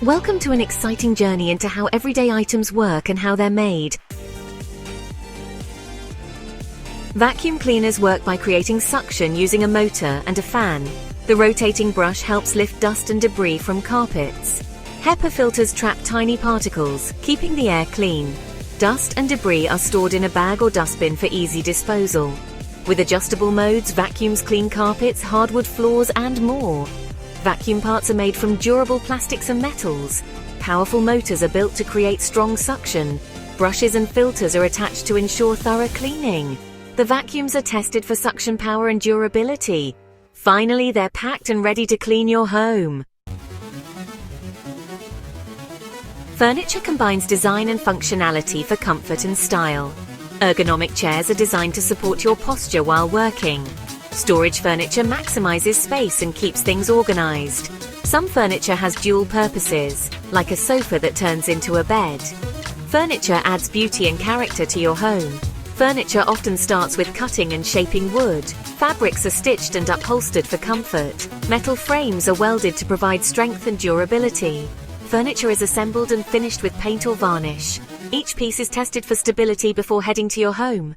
Welcome to an exciting journey into how everyday items work and how they're made. Vacuum cleaners work by creating suction using a motor and a fan. The rotating brush helps lift dust and debris from carpets. HEPA filters trap tiny particles, keeping the air clean. Dust and debris are stored in a bag or dustbin for easy disposal. With adjustable modes, vacuums clean carpets, hardwood floors, and more. Vacuum parts are made from durable plastics and metals. Powerful motors are built to create strong suction. Brushes and filters are attached to ensure thorough cleaning. The vacuums are tested for suction power and durability. Finally, they're packed and ready to clean your home. Furniture combines design and functionality for comfort and style. Ergonomic chairs are designed to support your posture while working. Storage furniture maximizes space and keeps things organized. Some furniture has dual purposes, like a sofa that turns into a bed. Furniture adds beauty and character to your home. Furniture often starts with cutting and shaping wood. Fabrics are stitched and upholstered for comfort. Metal frames are welded to provide strength and durability. Furniture is assembled and finished with paint or varnish. Each piece is tested for stability before heading to your home.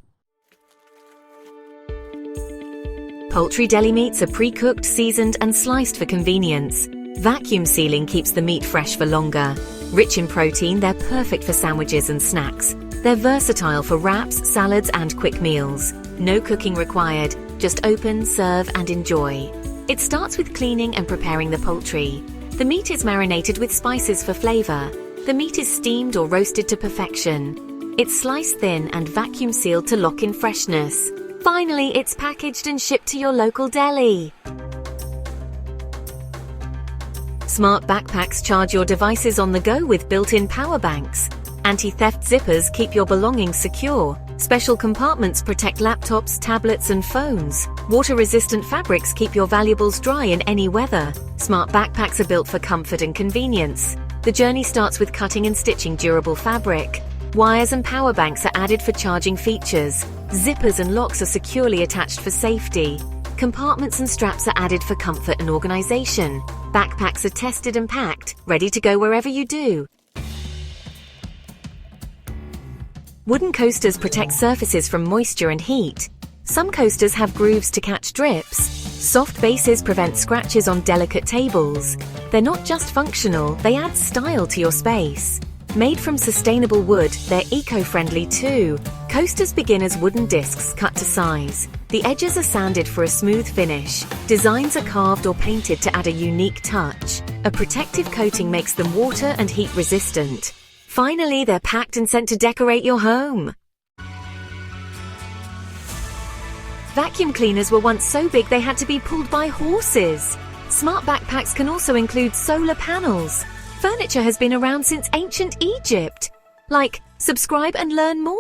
Poultry deli meats are pre-cooked, seasoned, and sliced for convenience. Vacuum sealing keeps the meat fresh for longer. Rich in protein, they're perfect for sandwiches and snacks. They're versatile for wraps, salads, and quick meals. No cooking required, just open, serve, and enjoy. It starts with cleaning and preparing the poultry. The meat is marinated with spices for flavor. The meat is steamed or roasted to perfection. It's sliced thin and vacuum sealed to lock in freshness. Finally, it's packaged and shipped to your local deli. Smart backpacks charge your devices on the go with built-in power banks. Anti-theft zippers keep your belongings secure. Special compartments protect laptops, tablets, and phones. Water-resistant fabrics keep your valuables dry in any weather. Smart backpacks are built for comfort and convenience. The journey starts with cutting and stitching durable fabric. Wires and power banks are added for charging features. Zippers and locks are securely attached for safety. Compartments and straps are added for comfort and organization. Backpacks are tested and packed, ready to go wherever you do. Wooden coasters protect surfaces from moisture and heat. Some coasters have grooves to catch drips. Soft bases prevent scratches on delicate tables. They're not just functional, they add style to your space. Made from sustainable wood, they're eco-friendly too. Coasters begin as wooden discs cut to size. The edges are sanded for a smooth finish. Designs are carved or painted to add a unique touch. A protective coating makes them water and heat resistant. Finally, they're packed and sent to decorate your home. Vacuum cleaners were once so big they had to be pulled by horses. Smart backpacks can also include solar panels. Furniture has been around since ancient Egypt. Like, subscribe and learn more.